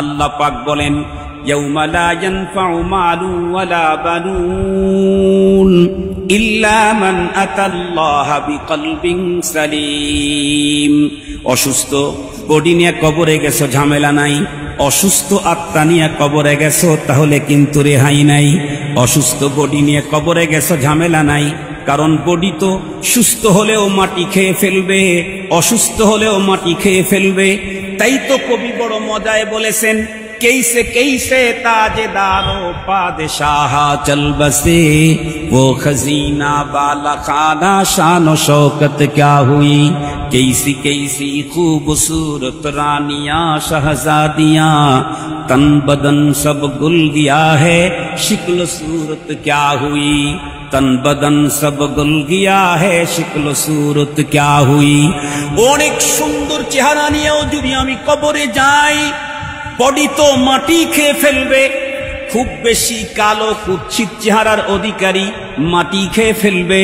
আল্লাহ পাক বলেন, ইয়াউমা লা ইয়ানফাউ মালুন ওয়ালা বানুন ইল্লা মান আতাল্লাহা বিকলবিন সালিম। অসুস্থ বডি নিয়ে কবরে গেছো, ঝামেলা নাই। অসুস্থ আত্মা নিয়ে কবরে গেছো, তাহলে কিন্তু রেহাই নাই। অসুস্থ বডি নিয়ে কবরে গেছো, ঝামেলা নাই, কারণ বডি তো সুস্থ হলেও মাটি খেয়ে ফেলবে, অসুস্থ হলেও মাটি খেয়ে ফেলবে। তাই তো কবি বড় মজায় বলেছেন, कैसे कैसे ताजदारो पादशाह चल बसे, वो खजीना बाला खाना शानो शौकत क्या हुई, कैसी कैसी खूबसूरत रानियां शहजादियां, तन बदन सब गुल गया है शिक्ल सूरत क्या हुई, तन बदन सब गुल गया है शिक्ल सूरत क्या हुई। অনেক সুন্দর চেহারা নিয়েও যদি আমি কবরে যাই, বডি তো মাটি খেয়ে ফেলবে। খুব বেশি কালো কুৎসিত চেহারার অধিকারী মাটি খেয়ে ফেলবে,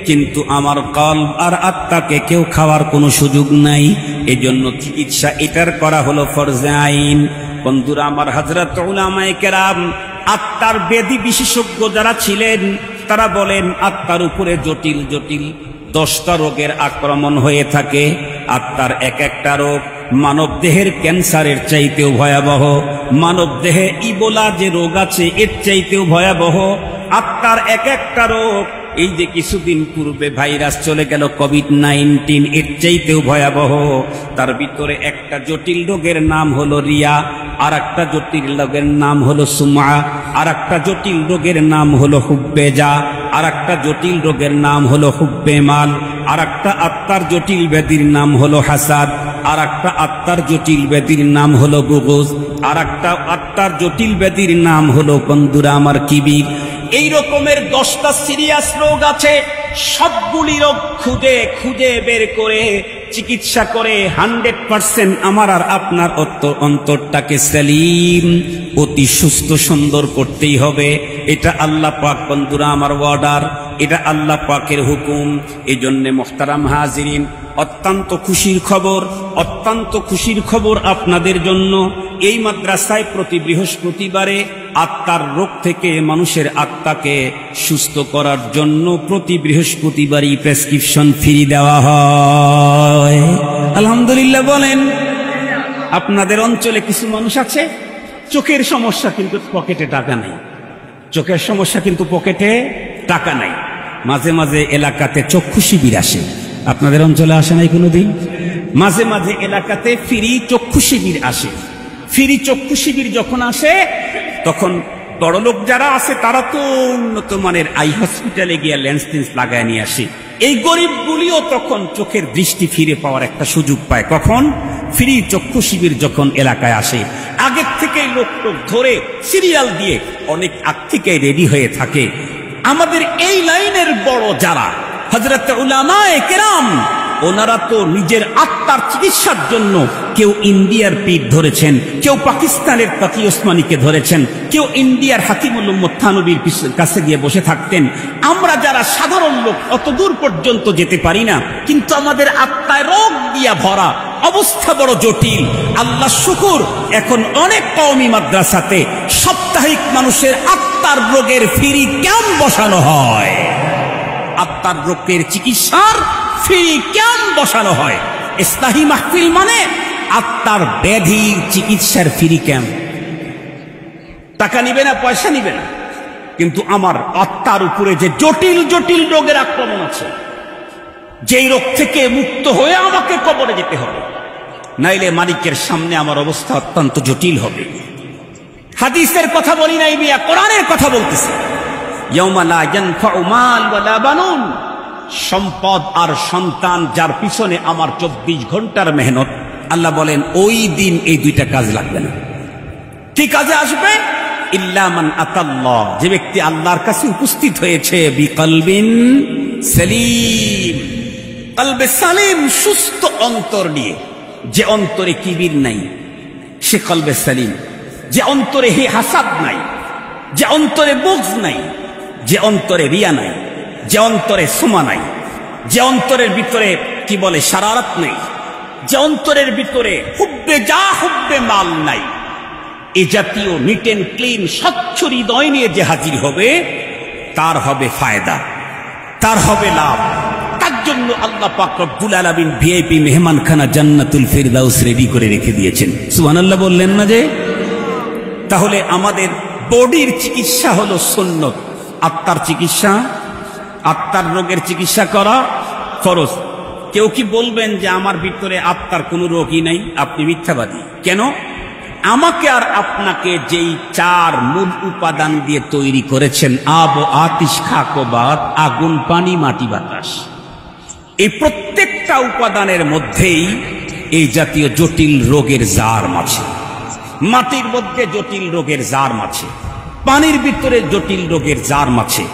কিন্তু আমার কলব আর আত্মাকে কেউ খাওয়ার কোনো সুযোগ নাই। এজন্য চিকিৎসা এটার করা হলো ফরজে আইন। বন্ধুরা আমার, হযরত উলামায়ে কেরাম আত্মার বেদি বিশেষজ্ঞ যারা ছিলেন, তারা বলেন আত্মার উপরে জটিল জটিল 10টা রোগের আক্রমণ হয়ে থাকে। আত্মার এক একটা রোগ মানব দেহের ক্যান্সারের চাইতেও ভয়াবহ, মানব দেহে ইবোলা যে রোগ আছে এর চাইতেও ভয়াবহ। আত্মার এক একটা রোগ, এই যে কিছুদিন পূর্বে ভাইরাস চলে গেল কোভিড-19, এর চাইতেও ভয়াবহ। তার ভিতরে একটা জটিল রোগের নাম হলো রিয়া, আর একটা জটিল রোগের নাম হলো সুমা, আর একটা জটিল রোগের নাম হলো হুব্বেজা, আর একটা জটিল রোগের নাম হলো হুব্বে মাল, আর একটা আত্মার জটিল ব্যাধির নাম হলো হাসাদ, আর একটা আত্মার জটিল ব্যাধির নাম হলো বুগুজ, আর একটা আত্মার জটিল ব্যাধির নাম হলো বন্ধুরা আমার কিবির। এই রকমের 10টা সিরিয়াস রোগ আছে। সবগুলি রোগ খুঁজে খুঁজে বের করে চিকিৎসা করে 100% আমার আর আপনার অন্তরটাকে সেলিম, অতি সুস্থ সুন্দর করতেই হবে। এটা আল্লাহ পাক বন্ধুরা আমার অর্ডার, এটা আল্লাহ পাকের হুকুম। এই জন্যে মুহতারাম হাজিরিন, অত্যন্ত খুশির খবর, অত্যন্ত খুশির খবর আপনাদের জন্য। এই মাদ্রাসায় প্রতি বৃহস্পতিবারে আত্মার রোগ থেকে মানুষের আত্মাকে সুস্থ করার জন্য প্রতি বৃহস্পতিবারই প্রেসক্রিপশন ফ্রি দেওয়া হয়। আলহামদুলিল্লাহ বলেন। আপনাদের অঞ্চলে কিছু মানুষ আছে চোখের সমস্যা, কিন্তু পকেটে টাকা নাই। চোখের সমস্যা কিন্তু পকেটে টাকা নাই। মাঝে মাঝে এলাকাতে চক্ষু শিবির আসে, আপনাদের অঞ্চলে আসে নাই কোনোদিন? মাঝে মাঝে এলাকাতে ফ্রি চক্ষু শিবির আসে। ফ্রি চক্ষু শিবির যখন আসে, তখন বড়লোক যারা আছে তারা তো উন্নত মানের আই হসপিটালে গিয়ে লেন্স টেন্স লাগায় নিয়ে আসে। এই গরিবগুলিও তখন চোখের দৃষ্টি ফিরে পাওয়ার একটা সুযোগ পায়। কখন? ফ্রি চক্ষু শিবির যখন এলাকায় আসে। আগের থেকেই লোক ধরে সিরিয়াল দিয়ে অনেক আগ থেকে রেডি হয়ে থাকে। আমাদের এই লাইনের বড় যারা হযরত উলামায়ে কেরাম, ওনারা তো নিজের আত্মার চিকিৎসার জন্য কেউ ইন্ডিয়ার পীর ধরেছেন, কেউ পাকিস্তানের তাকি ওসমানীকে ধরেছেন, কেউ ইন্ডিয়ার হাকিমুল উম্মত থানবীর কাছে গিয়ে বসে থাকতেন। আমরা যারা সাধারণ লোক অত দূর পর্যন্ত যেতে পারি না, কিন্তু আমাদের আত্মায় রোগ দিয়া ভরা, অবস্থা বড় জটিল। আল্লাহ শুকুর, এখন অনেক কওমি মাদ্রাসাতে সাপ্তাহিক মানুষের আত্মার রোগের ফ্রি ক্যাম্প বসানো হয়। আত্মার রোগের চিকিৎসার ফ্রি ক্যাম্প বসানো হয়। ইসলাহি মাহফিল মানে আত্মার ব্যাধি চিকিৎসার ফ্রি ক্যাম্প। টাকা নিবে না, পয়সা নিবে না, কিন্তু আমার আত্মার উপরে যে জটিল জটিল রোগের আক্রমণ আছে, যেই রোগ থেকে মুক্ত হয়ে আমাকে কবরে যেতে হবে, নাইলে মালিকের সামনে আমার অবস্থা অত্যন্ত জটিল হবে। হাদিসের কথা বলি নাই মিয়া, কোরআনের কথা বলতেছি। ইয়াউমা লা ইয়ানফাউ মাল ওয়ালা বানুন, সম্পদ আর সন্তান যার পিছনে আমার 24 ঘন্টার মেহনত, আল্লাহ বলেন ওই দিন এই দুইটা কাজ লাগবে না। কি কাজে আসবে? ইল্লা মান আতাল্লাহ, যে ব্যক্তি আল্লাহর কাছে উপস্থিত হয়েছে বিকলবিন সালিম, কলবে সালিম, সুস্থ অন্তর নিয়ে। যে অন্তরে কিবির নাই সে কলবে সালিম, যে অন্তরে হে হাসাদ নাই, যে অন্তরে বুগজ নাই, যে অন্তরে রিয়া নাই, যে অন্তরে সুমা নাই, যে অন্তরের ভিতরে কি বলে শারারত নেই, যে অন্তরের ভিতরে হুব্বে যা হুব্বে মাল নাই, এ জাতীয় নিট এন্ড ক্লিন স্বচ্ছ হৃদয় নিয়ে যে হাজির হবে তার হবে ফায়দা, তার হবে লাভ। তার জন্য আল্লাহ পাক রব্বুল আলামিন ভিআইপি মেহমানখানা জান্নাতুল ফিরদাউস রেডি করে রেখে দিয়েছেন। সুবহানাল্লাহ বললেন না যে? তাহলে আমাদের বডির চিকিৎসা হলো সুন্নত, আত্মার চিকিৎসা, আত্মার রোগের চিকিৎসা করা ফরজ। কেউ কি বলবেন যে আমার ভিতরে আত্মার কোনো রোগই নাই? আপনি মিথ্যাবাদী। কেন? আমাকে আর আপনাকে যেই চার মূল উপাদান দিয়ে তৈরি করেছেন, আব ও আতিশ, খাক ও বাত, আগুন, পানি, মাটি, বাতাস, এই প্রত্যেকটা উপাদানের মধ্যেই এই জাতীয় জটিল রোগের জার্ম আছে। মাটির মধ্যে জটিল রোগের জার্ম আছে, পানির ভিতরে জটিল রোগের জার্ম আছে,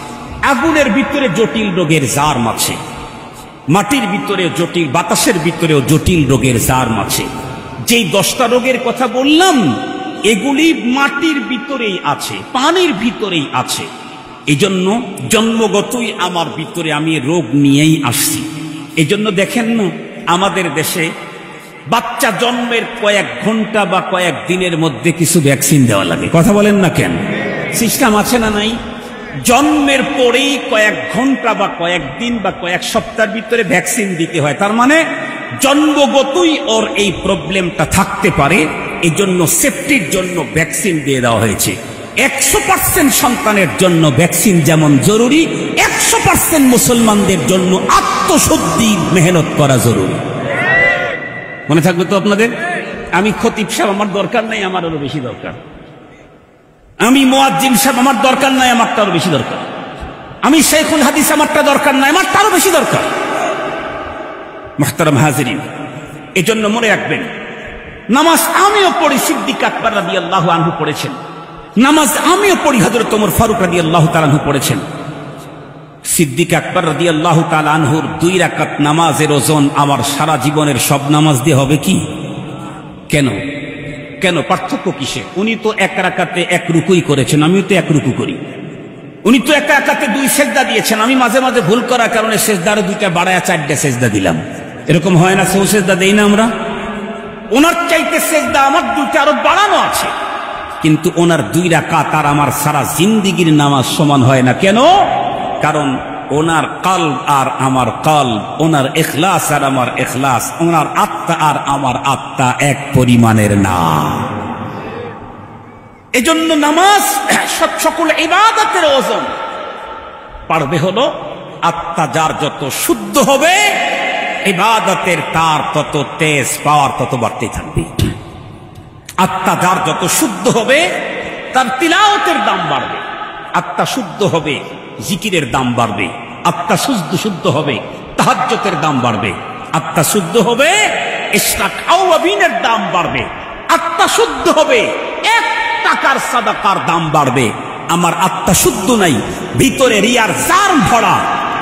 আগুনের ভিতরে জটিল রোগের জার্ম আছে, মাটির ভিতরে জটিল, বাতাসের ভিতরেও জটিল রোগের জার্ম আছে। যেই 10টা রোগের কথা বললাম এগুলি মাটির ভিতরেই আছে, পানির ভিতরেই আছে। এই জন্য জন্মগতই আমার ভিতরে আমি রোগ নিয়েই আসছি। এই জন্য দেখেন না আমাদের দেশে বাচ্চা জন্মের কয়েক ঘন্টা বা কয়েক দিনের মধ্যে কিছু ভ্যাকসিন দেওয়া লাগে। কথা বলেন না কেন? সিস্টেম আছে না নাই? জন্মের পরেই কয়েক ঘন্টা বা কয়েক দিন বা কয়েক সপ্তাহের ভিতরে ভ্যাকসিন দিতে হয়। তার মানে জন্মগতই ওর এই প্রবলেমটা থাকতে পারে, এই জন্য সেফটির জন্য ভ্যাকসিন দিয়ে দেওয়া হয়েছে। 100% সন্তানের জন্য ভ্যাকসিন যেমন জরুরি, 100% মুসলমানদের জন্য আত্মশুদ্ধির মেহনত করা জরুরি। মনে থাকবে তো আপনাদের? আমি খতিব সাহেব আমার দরকার নাই, আমার আরো বেশি দরকার। আমি মুয়াজ্জিন সাহেব আমার দরকার নাই, আমার তারও বেশি দরকার। আমি শেখুল হাদিস আমারটা দরকার নাই, আমার তারও বেশি দরকার। মুহতারাম হাজিরিন, এই জন্য মনে রাখবেন নামাজ আমিও পড়ি, সিদ্দিক আকবর রাদিয়াল্লাহু আনহু পড়েছেন। নামাজ আমিও পড়ি, হযরত ওমর ফারুক রাদিয়াল্লাহু তাআলা আনহু পড়েছেন। সিদ্দিক আকবর রাদিয়াল্লাহু তাআলা আনহুর 2 রাকাত নামাজের ওজন আমার সারা জীবনের সব নামাজ দিয়ে হবে কি? কেন? কেন? পার্থক্য কিসে? উনি তো 1 রাকাতে 1 রুকুই করেছেন, আমিও তো 1 রুকু করি। উনি তো 1 রাকাতে 2 সেজদা দিয়েছেন, আমি মাঝে মাঝে ভুল করার কারণে সেজদার 2টা বাড়ায়া 4টা সেজদা দিলাম। এরকম হয় না? সৌ সেজদা দেই না আমরা? ওনার চাইতে সেজদা আমার 2টা আরো বাড়ানো আছে, কিন্তু ওনার 2 রাকাত আর আমার সারা জিন্দেগির নামাজ সমান হয় না। কেন? কারণ ওনার কলব আর আমার কলব, ওনার ইখলাস আর আমার ইখলাস, ওনার আত্মা আর আমার আত্মা এক পরিমাণের না। এজন্য নামাজ সকল ইবাদতের ওজন পারবে হলো আত্মা যার যত শুদ্ধ হবে ইবাদতের তার তত তেজ, পাওয়ার তত বাড়তে থাকবে। আত্মা যার যত শুদ্ধ হবে তার তিলাওয়াতের দাম বাড়বে, আত্মা শুদ্ধ হবে জিকিরের দাম বাড়বে, আত্মা শুদ্ধ হবে তাহাজ্জুদের দাম বাড়বে, আত্মা শুদ্ধ হবে ইশরাক আওয়াবিনের দাম বাড়বে, আত্মা শুদ্ধ হবে 1 টাকার সাদাকার দাম বাড়বে। আমার আত্মা শুদ্ধ নাই, ভিতরে রিয়ার জার্ম ভরা,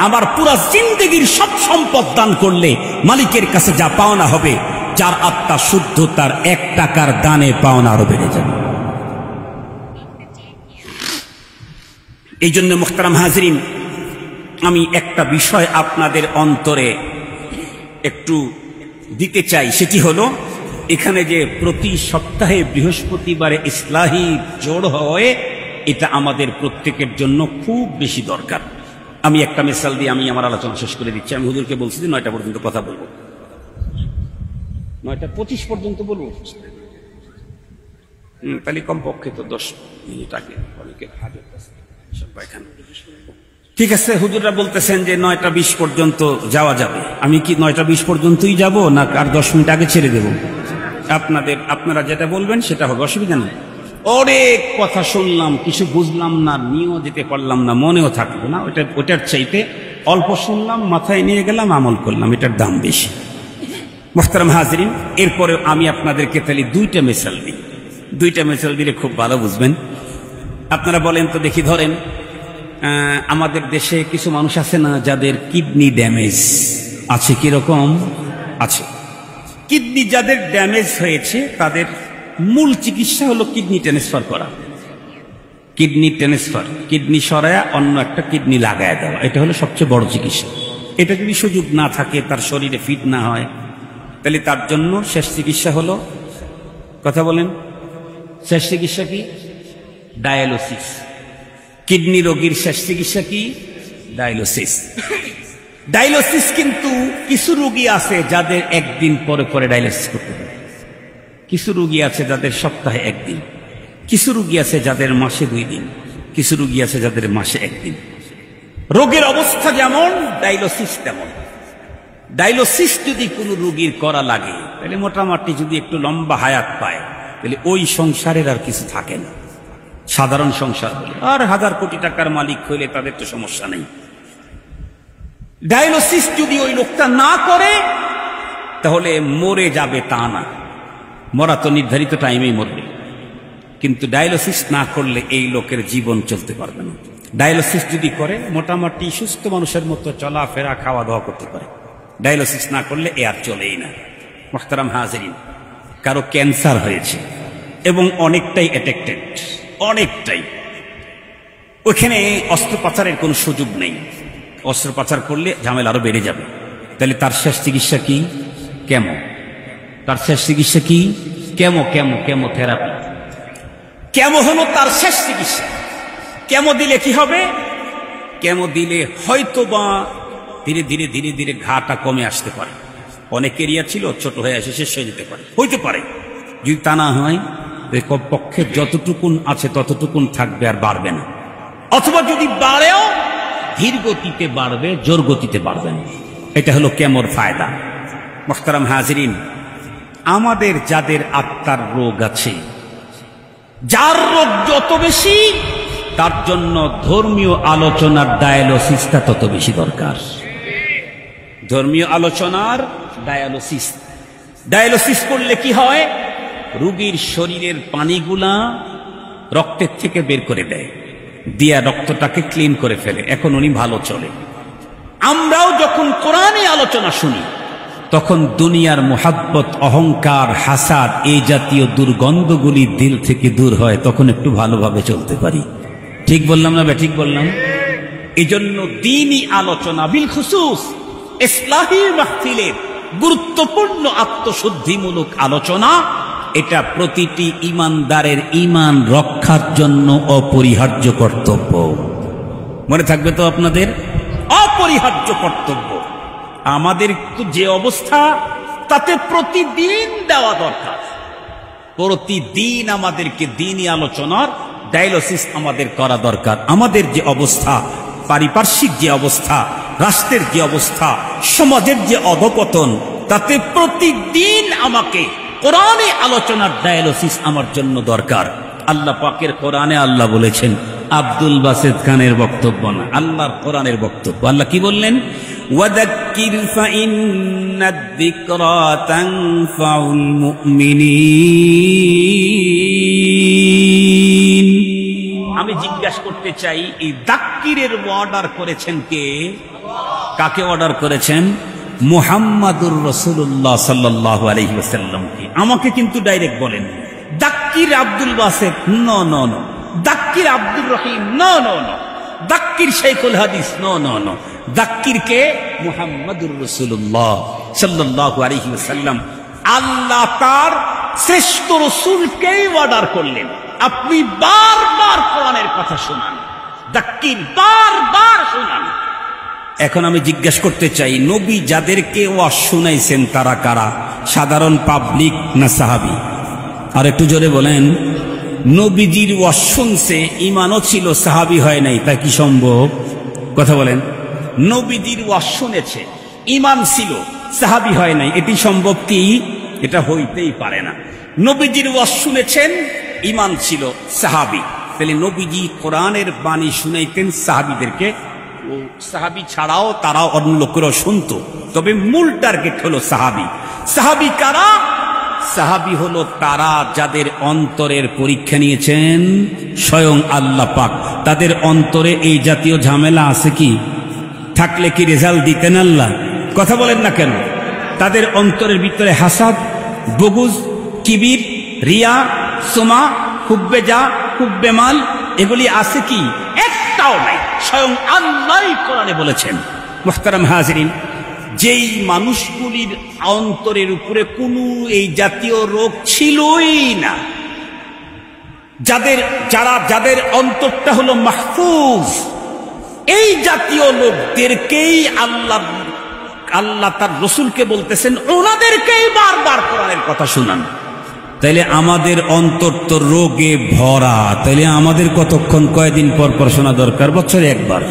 আমার পুরা জিন্দেগির সব সম্পদ দান করলে মালিকের কাছে যা পাওনা হবে, যার আত্মা শুদ্ধ তার 1 টাকার দানে পাওনা আরো বেড়ে যাবে। এই জন্য মুহতারাম হাজরিন, আমি একটা বিষয় আপনাদের অন্তরে একটু দিতে চাই, সেটি হলো এখানে যে প্রতি সপ্তাহে বৃহস্পতিবারে ইসলাহি জোড় হয়, এটা আমাদের প্রত্যেকের জন্য খুব বেশি দরকার। আমি একটা মিসাল দিয়ে আমি আমার আলোচনা শেষ করে দিচ্ছি। আমি হুজুরকে বলছি যে 9টা পর্যন্ত কথা বলবো, 9:25 পর্যন্ত বলবো। তাহলে কমপক্ষে তো 10 মিনিট আগে অনেকে হাজত আছে। ঠিক আছে, হুজুররা বলতেছেন যে 9:20 পর্যন্ত যাওয়া যাবে। আমি কি 9:20 পর্যন্তই যাব না আর 10 মিনিট আগে ছেড়ে দেব? আপনারা যেটা বলবেন সেটা হবে, অসুবিধা নেই। অনেক কথা শুনলাম, কিছু বুঝলাম না, নিয়েও যেতে পারলাম না, মনেও থাকলো না। ওটার চাইতে অল্প শুনলাম, মাথায় নিয়ে গেলাম, আমল করলাম, এটার দাম বেশি। মুহতারাম হাজরিন, এরপরে আমি আপনাদেরকে তাহলে 2টা মিসাল দিই। 2টা মিসাল দিলে খুব ভালো বুঝবেন। আপনারা বলেন তো দেখি, ধরেন আমাদের দেশে কিছু মানুষ আছে না যাদের কিডনি ড্যামেজ আছে? কিরকম আছে? কিডনি যাদের ড্যামেজ হয়েছে তাদের মূল চিকিৎসা হলো কিডনি ট্রান্সফার করা। কিডনি ট্রান্সফার, কিডনি সরায়া অন্য একটা কিডনি লাগায় দেওয়া, এটা হলো সবচেয়ে বড় চিকিৎসা। এটা যদি সুযোগ না থাকে, তার শরীরে ফিট না হয়, তাহলে তার জন্য শেষ চিকিৎসা হলো, কথা বলেন, শেষ চিকিৎসা কি? ডায়ালিসিস। কিডনি রোগীর শেষ চিকিৎসা কি? ডায়ালিসিস। ডায়ালিসিস কিন্তু কিছু রোগী আছে যাদের একদিন পরে পরে ডায়ালিসিস করতে হবে, কিছু রোগী আছে যাদের সপ্তাহে একদিন, কিছু রোগী আছে যাদের মাসে 2 দিন, কিছু রোগী আছে যাদের মাসে 1 দিন। রোগের অবস্থা যেমন ডায়ালিসিস তেমন। ডায়ালিসিস যদি কোনো রোগীর করা লাগে তাহলে মোটামুটি যদি একটু লম্বা হায়াত পায় তাহলে ওই সংসারের আর কিছু থাকে না। সাধারণ সংসার হলে আর 1000 কোটি টাকার মালিক হইলে তাদের তো সমস্যা নেই। ডায়ালিসিস যদি ওই লোকটা না করে তাহলে মরে যাবে তা না, মরা তো নির্ধারিত টাইমেই মরবে, কিন্তু ডায়ালিসিস না করলে এই লোকের জীবন চলতে পারবে না। ডায়ালিসিস যদি করে মোটামুটি সুস্থ মানুষের মতো চলাফেরা খাওয়া দাওয়া করতে পারে, ডায়ালিসিস না করলে এ আর চলেই না। মুহতারাম হাজিরিন, কারো ক্যান্সার হয়েছে এবং অনেকটাই অ্যাটেক্টেড, অনেকটাই, ওখানে অস্ত্রোপচারের কোনো সুযোগ নেই, অস্ত্রোপচার করলে ঝামেলা আরো বেড়ে যাবে, তাহলে তার শেষ চিকিৎসা কি? কেমো। তার শেষ চিকিৎসা কি? কেমোথেরাপি। কেমো হলো তার শেষ চিকিৎসা। কেমো দিলে কি হবে? কেমো দিলে হয়তোবা ধীরে ধীরে ধীরে ধীরে ঘাটা কমে আসতে পারে, অনেক এরিয়া ছিল ছোট হয়ে এসে শেষ হয়ে যেতে পারে, হইতে পারে। যদি তা না হয় পক্ষে যতটুকুন আছে ততটুকুন থাকবে, আর বাড়বে না, অথবা যদি বাড়েও ধীর গতিতে বাড়বে, জোর গতিতে বাড়বে না। এটা হলো কেমোর ফায়দা। মুহতারাম হাজিরিন, আমাদের যাদের আত্মার রোগ আছে, যার রোগ যত বেশি তার জন্য ধর্মীয় আলোচনার ডায়ালিসিসটা তত বেশি দরকার। ধর্মীয় আলোচনার ডায়ালিসিস। ডায়ালিসিস করলে কি হয়? রোগীর শরীরের পানিগুলা রক্তের থেকে বের করে দেয়, দিয়া রক্তটাকে ক্লিন করে ফেলে, এখন উনি ভালো চলে। আমরাও যখন কোরআনে আলোচনা শুনি তখন দুনিয়ার মুহাব্বত, অহংকার, হাসাদ, এই জাতীয় দুর্গন্ধগুলি দিল থেকে দূর হয়, তখন একটু ভালোভাবে চলতে পারি। ঠিক বললাম না? ঠিক বললাম। এই জন্য দ্বীনি আলোচনা, বিল খুসুস ইসলাহি মাহফিলের গুরুত্বপূর্ণ আত্মশুদ্ধিমূলক আলোচনা, এটা প্রতিটি ইমানদারের ইমান রক্ষার জন্য অপরিহার্য কর্তব্য। মনে থাকবে তো আপনাদের? অপরিহার্য কর্তব্য। আমাদের যে অবস্থা তাতে প্রতিদিন দেওয়া দরকার, প্রতিদিন আমাদেরকে দ্বীনি আলোচনার ডায়ালিসিস আমাদের করা দরকার। আমাদের যে অবস্থা, পারিপার্শ্বিক যে অবস্থা, রাষ্ট্রের যে অবস্থা, সমাজের যে অধপতন, তাতে প্রতিদিন আমাকে কোরআনে আলোচনার ডায়ালিসিস আমার জন্য দরকার। আল্লাহ পাকের কোরআনে আল্লাহ বলেছেন, আব্দুল বাসেত খানের বক্তব্য না, আল্লাহর কোরআনের বক্তব্য। আল্লাহ কি বললেন? ওয়াযাক্কির ফাইন্নাদ-যিকরা তানফাউল মুমিনিন। আমি জিজ্ঞাসা করতে চাই, এই যাক্কিরের অর্ডার করেছেন কে? কাকে অর্ডার করেছেন? মুহাম্মাদুর রাসূলুল্লাহ সাল্লাল্লাহু আলাইহি ওয়াসাল্লামকে। আমাকে কিন্তু ডাইরেক্ট বলেন যাক্কির Abdul Baset, no no no. যাক্কির Abdur Rahim, no no no. যাক্কির শাইখুল হাদিস, নো নো নো। যাক্কির কে? মুহাম্মাদুর রাসূলুল্লাহ সাল্লাল্লাহু আলাইহি ওয়াসাল্লাম। আল্লাহ তার শ্রেষ্ঠ রাসূলকেই অর্ডার করলেন, আপনি বারবার কোরআনের কথা শোনান, যাক্কির বারবার শোনান। এখন আমি জিজ্ঞাসা করতে চাই, নবী যাদেরকে ওয়াজ শুনাইছেন তারা কারা? সাধারণ পাবলিক না সাহাবী? আর একটু জোরে বলেন। নবীজির ওয়াজ শুনছে, ইমানও ছিল, সাহাবী হয় নাই, তা কি সম্ভব? কথা বলেন। নবীজির ওয়াজ শুনেছে, ইমান ছিল, সাহাবী হয় নাই, এটি সম্ভব কি? এটা হইতেই পারে না। নবীজির ওয়াজ শুনেছেন, ইমান ছিল, সাহাবী, তাহলে নবীজি কোরআনের বাণী শুনাইতেন সাহাবীদেরকে। সাহাবী ছাড়াও তারাও অন্য লোকেরাও শুনতো, তবে মূল টার্গেট হলো সাহাবী। সাহাবী কারা? সাহাবী হলো তারা যাদের অন্তরের পরীক্ষা নিয়েছেন স্বয়ং আল্লাহ পাক। তাদের অন্তরে এই জাতীয় ঝামেলা আছে কি? থাকলে কি রেজাল্ট দিতেন আল্লাহ? কথা বলেন না কেন? তাদের অন্তরের ভিতরে হাসাদ, বুগুজ, কিবির, রিয়া, সুমা, হুব্বে যা, হুব্বে মাল, এগুলি আছে কি? একটাও নাই। স্বয়ং আল্লাহই কোরআনে বলেছেন। মুহতারাম হাজিরিন, যেই মানুষগুলির অন্তরের উপরে কোনো এই জাতীয় রোগ ছিলই না, যাদের অন্তরটা হলো মাহফুজ, এই জাতীয় লোকদেরকেই আল্লাহ তার রসুলকে বলতেছেন ওনাদেরকেই বারবার কোরআনের কথা শুনান। তাইলে আমাদের অন্তর তো রোগে ভরা, তাইলে আমাদের কতক্ষণ কয়দিন পর পর শোনা দরকার? বছরে একবার।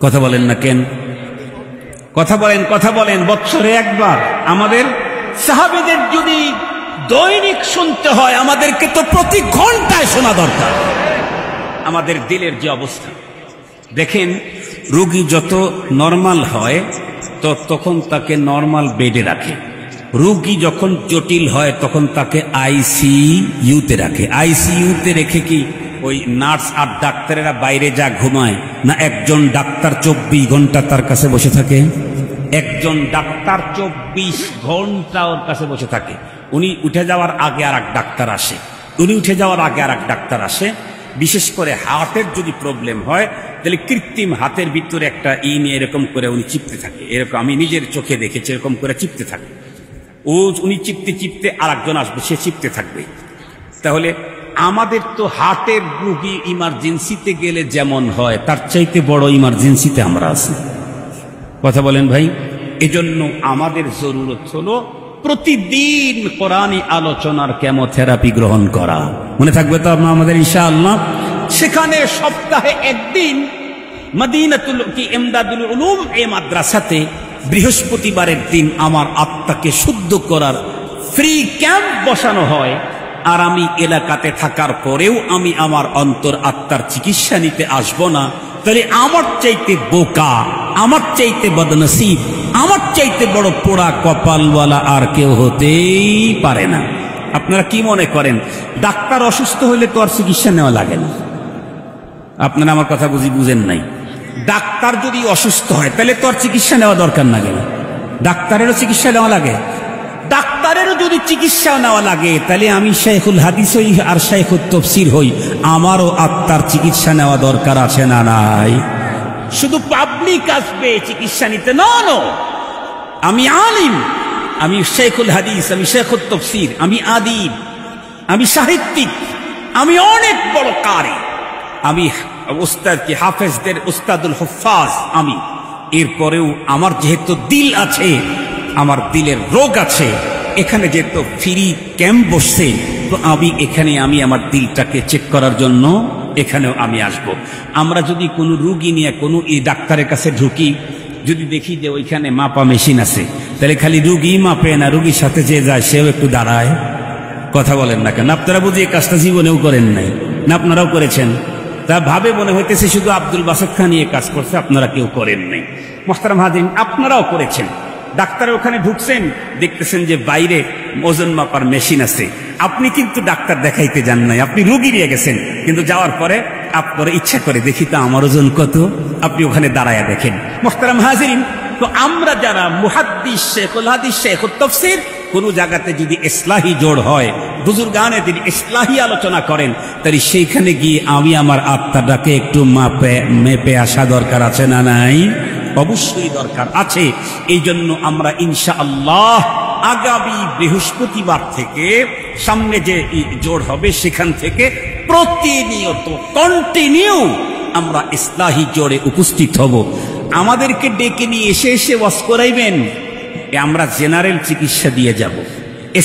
কথা বলেন না কেন? কথা বলেন বছরে একবার। আমাদের সাহাবীদের যদি দৈনিক শুনতে হয়, আমাদেরকে তো প্রতি ঘন্টায় শোনা দরকার। আমাদের দিলের যে অবস্থা দেখেন, রোগী যত নরমাল হয় তো তখন তাকে নরমাল বেডে রাখে। রোগী যখন জটিল হয় তখন তাকে আইসিইউতে রাখে। আইসিইউতে রেখে কি ওই নার্স আর ডাক্তারেরা বাইরে যা ঘুমায় না? একজন ডাক্তার 24 ঘন্টা তার কাছে বসে থাকে। একজন ডাক্তার 24 ঘন্টা ওর কাছে বসে থাকে। উনি উঠে যাওয়ার আগে আর এক ডাক্তার আসে। বিশেষ করে হার্টের যদি প্রবলেম হয় তাহলে কৃত্রিম হাতের ভিতরে একটা নিয়ে এরকম করে উনি চিপতে থাকে। এরকম আমি নিজের চোখে দেখেছি, এরকম করে চিপতে থাকে। উনি চিপতে আর একজন আসবে, সে চিপতে থাকবে। তাহলে আমাদের তো হার্টের রোগী ইমার্জেন্সিতে গেলে যেমন হয় তার চাইতে বড় ইমার্জেন্সিতে আমরা আছি। কথা বলেন ভাই। এজন্য আমাদের জরুরত হলো প্রতিদিন কোরআনী আলোচনার কেমোথেরাপি গ্রহণ করা। মনে থাকবে তো আমাদের ইনশাআল্লাহ? সেখানে সপ্তাহে একদিন মদিনাতুল ইমদাদুল উলুম এই মাদ্রাসাতে বৃহস্পতিবারের দিন আমার আত্মাকে শুদ্ধ করার ফ্রি ক্যাম্প বসানো হয়। আর আমি এলাকাতে থাকার পরেও আমি আমার অন্তর আত্মার চিকিৎসা নিতে আসবো না, তাহলে আমার চাইতে বোকা, আমার চাইতে বদনসিব, আমার চাইতে বড় পোড়া কপালওয়ালা আর কেউ হতেই পারে না। আপনারা কি মনে করেন ডাক্তার অসুস্থ হইলে তো আর চিকিৎসা নেওয়া লাগে না? আপনারা আমার কথা বুঝেন নাই। ডাক্তার যদি অসুস্থ হয় তাহলে তো আর চিকিৎসা নেওয়া দরকার লাগে না। ডাক্তারেরও চিকিৎসা নেওয়া লাগে। ডাক্তারেরও যদি চিকিৎসা নেওয়া লাগে তাহলে আমি শাইখুল হাদিস হই আর শাইখুত তাফসীর হই, আমারও আত্মার চিকিৎসা নেওয়া দরকার আছে না নাই? শুধু পাবলিক আসবে চিকিৎসা নিতে? না, আমি আলিম, আমি শাইখুল হাদিস, আমি শাইখুত তাফসীর, আমি আদিব, আমি সাহিত্যিক, আমি অনেক বড় কারি, আমি উস্তাদ কি হাফেজদের উস্তাদুল হুফাজ আমি। এরপরেও আমার যেহেতু দিল আছে, আমার দিলের রোগ আছে, এখানে যেহেতু ফ্রি ক্যাম্প বসছে তো আমি আমার দিলটাকে চেক করার জন্য এখানেও আমি আসব। আমরা যদি কোনো রুগী নিয়ে কোনো ডাক্তারের কাছে ঢুকি, যদি দেখি যে ওইখানে মাপা মেশিন আছে, তাহলে খালি রুগী মাপে না, রুগীর সাথে যে যায় সেও একটু দাঁড়ায়। কথা বলেন না কেন? আপনারা বুঝি এই কাজটা জীবনেও করেন নাই না? আপনারাও করেছেন? তা ভাবে মনে হইতেছে শুধু আব্দুল বাসেত খান নিয়ে কাজ করছে, আপনারা কেউ করেন নাই। মোহতারাম হাজিরিন, আপনারাও করেছেন। ডাক্তারের ওখানে ঢুকছেন, দেখতেছেন যে বাইরে ওজন মাপার মেশিন আছে। আপনি কিন্তু ডাক্তার দেখাইতে যান নাই, আপনি রোগী নিয়ে গেছেন। কিন্তু যাওয়ার পরে আপনার ইচ্ছা করে দেখি তো আমার ওজন কত, আপনি ওখানে দাঁড়ায়া দেখেন। মোহতারাম হাজিরিন, তো আমরা যারা মুহাদ্দিস, শাইখুল হাদিস, শাইখুত তাফসীর, কোন জায়গাতে যদি ইসলাহি জোড় হয়, বুজুর্গানে যদি ইসলাহি আলোচনা করেন, তাহলে সেইখানে গিয়ে আমি আমার আত্মাটাকে একটু মেপে আসা দরকার আছে না নাই? অবশ্যই দরকার আছে। এই জন্য আমরা ইনশাআল্লাহ আগামী বৃহস্পতিবার থেকে সামনে যে জোড় হবে সেখান থেকে প্রতিনিয়ত কন্টিনিউ আমরা ইসলাহি জোড়ে উপস্থিত হব। আমাদেরকে ডেকে নিয়ে এসে ওয়াজ করাইবেন, আমরা জেনারেল চিকিৎসা দিয়ে যাব।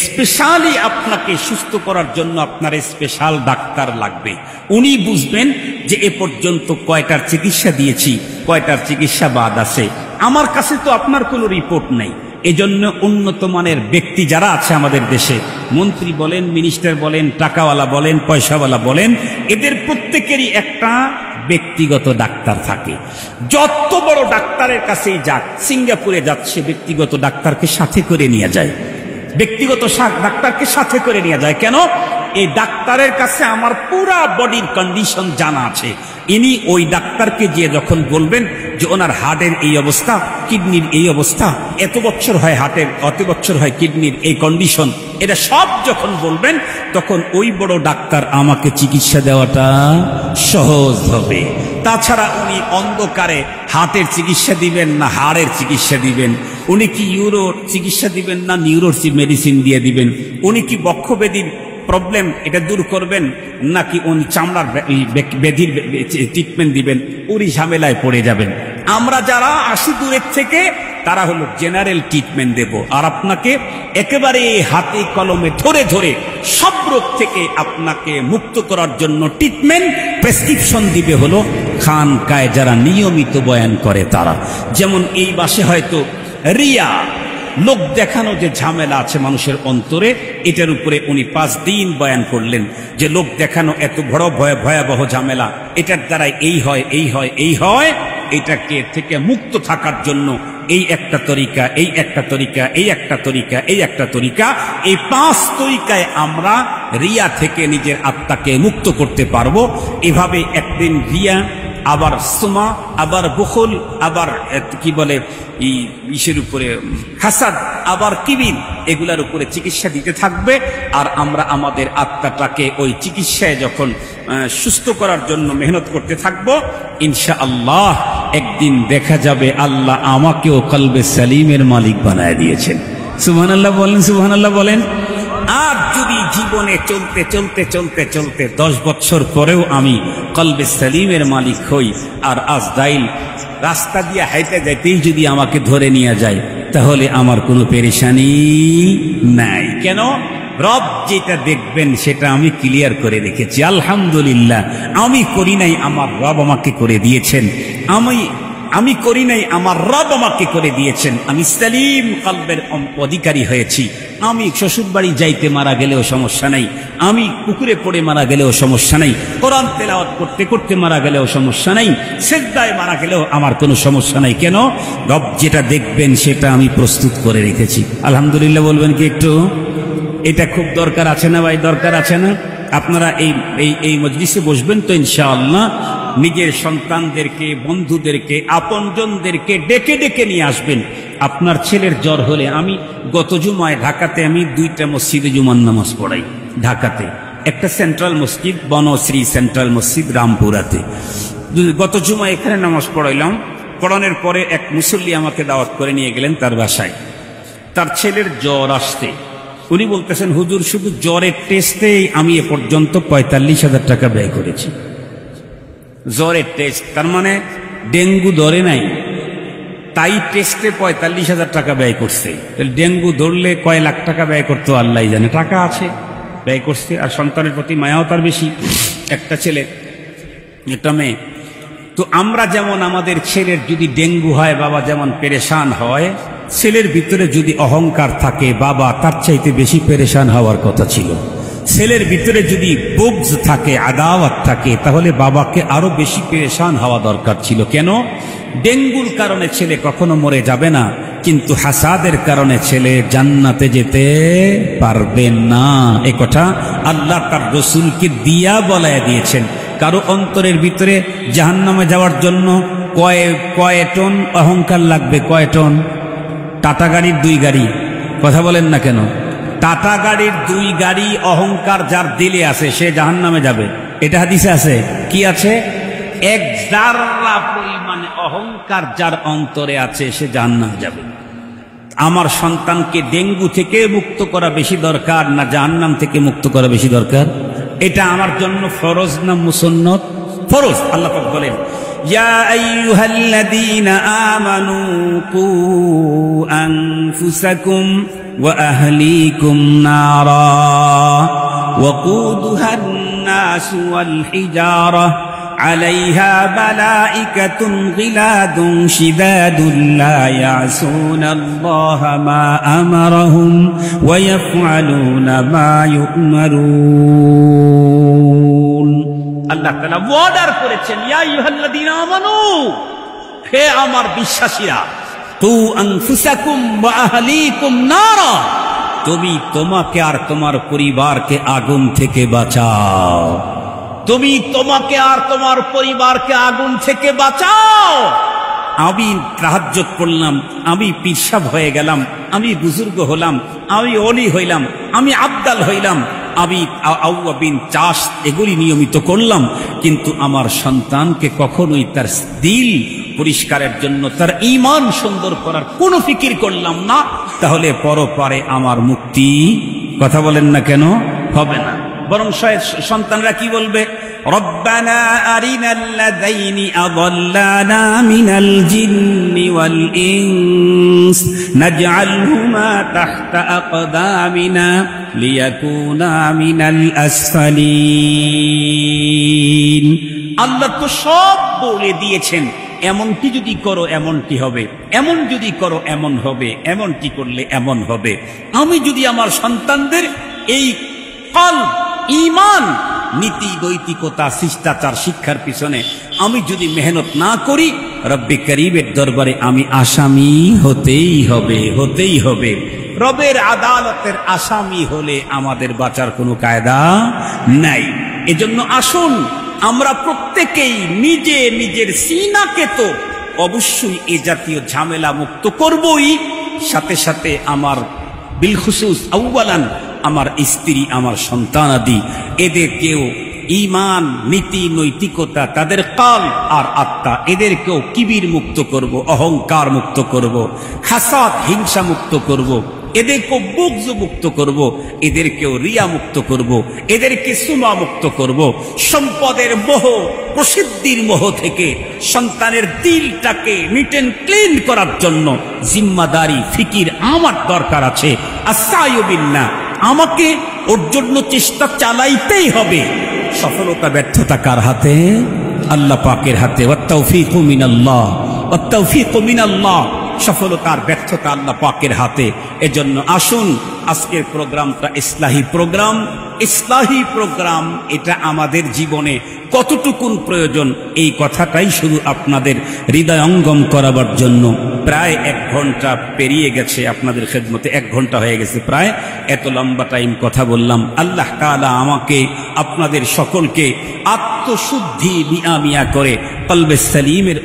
স্পেশালি আপনাকে সুস্থ করার জন্য আপনার স্পেশাল ডাক্তার লাগবে। উনি বুঝবেন যে এ পর্যন্ত কয়টার চিকিৎসা দিয়েছি, কয়টার চিকিৎসা বাদ আছে। আমার কাছে তো আপনার কোনো রিপোর্ট নেই। এজন্য উন্নত মানের ব্যক্তি যারা আছে আমাদের দেশে, মন্ত্রী বলেন, মিনিস্টার বলেন, টাকাওয়ালা বলেন, পয়সাওয়ালা বলেন, এদের প্রত্যেকেরই একটা ব্যক্তিগত ডাক্তার থাকে। যত বড় ডাক্তারের কাছেই যাক, সিঙ্গাপুরে যাচ্ছে ব্যক্তিগত ডাক্তারকে সাথে করে নিয়ে যায়। ব্যক্তিগত ডাক্তারকে সাথে করে নিয়ে যায় কেন? এই ডাক্তারের কাছে আমার পুরা বডির কন্ডিশন জানা আছে। ইনি ওই ডাক্তারকে গিয়ে যখন বলবেন যে ওনার হার্টের এই অবস্থা, কিডনির এই অবস্থা, এত বছর হয় হার্টের, অত বছর হয় কিডনির এই কন্ডিশন, এটা সব যখন বলবেন তখন ওই বড় ডাক্তার আমাকে চিকিৎসা দেওয়াটা সহজ হবে। তাছাড়া উনি অন্ধকারে হার্টের চিকিৎসা দিবেন না হাড়ের চিকিৎসা দিবেন, উনি কি ইউরোর চিকিৎসা দিবেন না নিউরোর মেডিসিন দিয়ে দিবেন, উনি কি বক্ষব্যাধির প্রবলেম এটা দূর করবেন, নাকি উনি চামড়ার ব্যাধির ট্রিটমেন্ট দিবেন, উনি ঝামেলায় পড়ে যাবেন। আমরা যারা আসি দূরের থেকে তারা হলো জেনারেল ট্রিটমেন্ট দেব, আর আপনাকে একেবারে হাতে কলমে ধরে ধরে সব রোগ থেকে আপনাকে মুক্ত করার জন্য ট্রিটমেন্ট প্রেসক্রিপশন দিবে হলো খানকায় যারা নিয়মিত বয়ান করে তারা। যেমন এই মাসে হয়তো রিয়া, লোক দেখানো যে ঝামেলা আছে মানুষের অন্তরে, এটার উপরে উনি 5 দিন বয়ান করলেন যে লোক দেখানো এত বড় ভয়াবহ ঝামেলা, এটার দ্বারা এই হয় এই হয় এই হয়। এটাকে থেকে মুক্ত থাকার জন্য এই একটা তরিকা, এই একটা তরিকা, এই একটা তরিকা, এই একটা তরিকা, এই 5 তরিকায় আমরা রিয়া থেকে নিজের আত্মাকে মুক্ত করতে পারবো। এভাবে একদিন রিয়া, আবার সুমা, আবার বুখল, আবার কি বলে ইসের উপরে হাসাদ, আবার কিবির, এগুলার উপরে চিকিৎসা দিতে থাকবে। আর আমরা আমাদের আত্মাটাকে ওই চিকিৎসায় যখন সুস্থ করার জন্য মেহনত করতে থাকবো, ইনশাআল্লাহ একদিন দেখা যাবে আল্লাহ আমাকেও কলবে সালিমের মালিক বানায় দিয়েছেন। সুবহানাল্লাহ বলেন, সুবহানাল্লাহ বলেন। আর যদি জীবনে চলতে চলতে চলতে চলতে 10 বছর পরেও আমি কলবে সালিমের মালিক হই, আর আজরাইল রাস্তা দিয়ে হাইতে যাইতেই যদি আমাকে ধরে নিয়ে যায়, তাহলে আমার কোনো পেরেশানি নাই। কেন? রব যেটা দেখবেন সেটা আমি ক্লিয়ার করে রেখেছি। আলহামদুলিল্লাহ, আমি করি নাই, আমার রব আমাকে করে দিয়েছেন। আমি করি নাই, আমার রব আমাকে করে দিয়েছেন। আমি সালিম কলবের অধিকারী হয়েছি। আমি শ্বশুর বাড়ি যাইতে মারা গেলেও সমস্যা নাই, আমি পুকুরে পড়ে মারা গেলেও সমস্যা নাই, কোরআন তেলাওয়াত করতে করতে মারা গেলেও সমস্যা নাই, সিজদায় মারা গেলেও আমার কোনো সমস্যা নাই। কেন? রব যেটা দেখবেন সেটা আমি প্রস্তুত করে রেখেছি। আলহামদুলিল্লাহ বলবেন কি একটু? এটা খুব দরকার আছে না ভাই? দরকার আছে না? আপনারা এই মজলিসে বসবেন তো ইনশাআল্লাহ নিজের সন্তানদেরকে, বন্ধুদেরকে, আপনজনদেরকে ডেকে ডেকে নিয়ে আসবেন। আপনার ছেলের জ্বর হলে, আমি গত জুমায় ঢাকাতে আমি 2টা মসজিদে জুমার নামাজ পড়াই ঢাকাতে। একটা সেন্ট্রাল মসজিদ, বনশ্রী সেন্ট্রাল মসজিদ রামপুরাতে। গত জুমায় এখানে নামাজ পড়াইলাম। পড়ানোর পরে এক মুসল্লি আমাকে দাওয়াত করে নিয়ে গেলেন তার বাসায়। তার ছেলের জ্বর আসতে উনি বলতেছেন, হুজুর শুধু জ্বরের টেস্টেই আমি এ পর্যন্ত 45,000 টাকা ব্যয় করেছি। জ্বরের টেস্ট, তার মানে ডেঙ্গু ধরে নাই, তাই টেস্টে 45,000 টাকা ব্যয় করছে। ডেঙ্গু ধরলে কয় লাখ টাকা ব্যয় করতো আল্লাহ জানে। টাকা আছে, ব্যয় করছে। আর সন্তানের প্রতি মায়াও তার বেশি। একটা ছেলে, একটা মেয়ে। তো আমরা যেমন আমাদের ছেলের যদি ডেঙ্গু হয়, বাবা যেমন পেরেশান হয়, ছেলের ভিতরে যদি অহংকার থাকে, বাবা তার চাইতে বেশি পেরেশান হওয়ার কথা ছিল। ছেলের ভিতরে যদি বুগজ থাকে, আদাওয়াত থাকে, তাহলে বাবাকে আরো বেশি পেরেশান হওয়া দরকার ছিল। কেন? ডেঙ্গুর কারণে ছেলে কখনো মরে যাবে না, কিন্তু হাসাদের কারণে ছেলে জান্নাতে যেতে পারবে না। এ কথা আল্লাহ তার রসুলকে দিয়া বলায় দিয়েছেন। কারো অন্তরের ভিতরে জাহান্নামে যাওয়ার জন্য কয় টন অহংকার লাগবে? কয় টন? টাটা গাড়ির 2 গাড়ি, কথা বলেন না কেন? টাটা গাড়ির 2 গাড়ি অহংকার যার দিলে আছে সে জাহান্নামে যাবে। এটা হাদিসে আছে। কি আছে? 1 জাররা পরিমাণে অহংকার যার অন্তরে আছে সে জাহান্নামে যাবে। আমার সন্তানকে ডেঙ্গু থেকে মুক্ত করা বেশি দরকার না জাহান্নাম থেকে মুক্ত করা বেশি দরকার? এটা আমার জন্য ফরজ না মুসন্নত? ফরজ। আল্লাহ পাক বলেন, ইয়া আইয়ুহাল্লাযীনা আমানু কু আনফুসাকুম ওয়া আহলিকুম নারা ওয়াকুদুহান নাস ওয়াল হিজারা عليها ملائكة غلاد شداد لا يعصون الله ما أمرهم ويفعلون ما يؤمرون। আল্লাহ তাআলা ওয়ার্ডার করেছেন, ইয়া আইয়ুহাল্লাযীনা আমানু, হে আমার বিশ্বাসীরা, কু আনফুসাকুম ওয়া আহলিকুম নারা, তুমি তোমাকে আর তোমার পরিবারকে আগুন থেকে বাঁচাও। তুমি তোমাকে আর তোমার পরিবারকে আগুন থেকে বাঁচাও। আমি তাহাজ্জুদ পড়লাম, আমি পীরসাব হয়ে গেলাম, আমি বুজুর্গ হলাম, আমি ওলি হইলাম, আমি আবদাল হইলাম, আমি আউয়াবিন চাষ এগুলি নিয়মিত করলাম, কিন্তু আমার সন্তানকে কখনোই তার দিল পরিষ্কারের জন্য, তার ঈমান সুন্দর করার কোনো ফিকির করলাম না, তাহলে পরপারে আমার মুক্তি, কথা বলেন না কেন? হবে না। বরং সন্তানরা কি বলবে? রব্বানা আরিনাল্লাযাইনি আযাল্লানা মিনাল জিন্নি ওয়াল ইনস নাজআলহুমা তাহতা আকদামিনা লিয়াকুনা মিনাল আসফালিন। আল্লাহ তো সব বলে দিয়েছেন, এমনটি যদি করো এমনটি হবে, এমন যদি করো এমন হবে, এমনটি করলে এমন হবে। আমি যদি আমার সন্তানদের এই কলব, ঈমান, নীতি নৈতিকতা, শিষ্টাচার শিক্ষার পিছনে আমি যদি মেহনত না করি, রব্বে করিমের দরবারে আমি আসামি হতেই হবে, হতেই হবে। রবের আদালতের আসামি হলে আমাদের বাঁচার কোনো কায়দা নাই। এজন্য আসুন আমরা প্রত্যেকেই নিজে নিজের সিনাকে তো অবশ্যই এ জাতীয় ঝামেলা মুক্ত করবই, সাথে সাথে আমার বিলখুসুস আউয়ালান আমার স্ত্রী, আমার সন্তানাদি, এদেরকেও ঈমান, নীতি নৈতিকতা, তাদের কলব আর আত্মা, এদেরকেও কিবির মুক্ত করব, অহংকার মুক্ত করব, হাসাদ হিংসা মুক্ত করব, এদেরকেও বুগজ মুক্ত করব, এদেরকেও রিয়া মুক্ত করব, এদেরকে সুমা মুক্ত করব। সম্পদের মোহ, প্রসিদ্ধির মোহ থেকে সন্তানের দিলটাকে নিট এন্ড ক্লিন করার জন্য জিম্মাদারি, ফিকির আমার দরকার আছে। আসায়ু বিল্লাহ, আমাকে ওর জন্য চেষ্টা চালাইতেই হবে। সফলতা ব্যর্থতা কার হাতে? আল্লাহ পাকের হাতে। ওয়াত-তাওফীকু মিনাল্লাহ, ওয়াত-তাওফীকু মিনাল্লাহ। সফলতার ব্যর্থতা আল্লাহ পাকের হাতে। এজন্য আসুন, আজকের প্রোগ্রামটা ইসলাহি প্রোগ্রাম। ইসলাহি প্রোগ্রাম এটা আমাদের জীবনে কতটুকুন প্রয়োজন, এই কথাটাই শুধু আপনাদের হৃদয়ঙ্গম করাবার জন্য। প্রায় 1 ঘন্টা পেরিয়ে গেছে, আপনাদের খেদমতে 1 ঘন্টা হয়ে গেছে প্রায়। এত লম্বা টাইম কথা বললাম। আল্লাহ তাআলা আমাকে আপনাদের সকলকে আত্মশুদ্ধি মিয়া করে কলবে সালিমের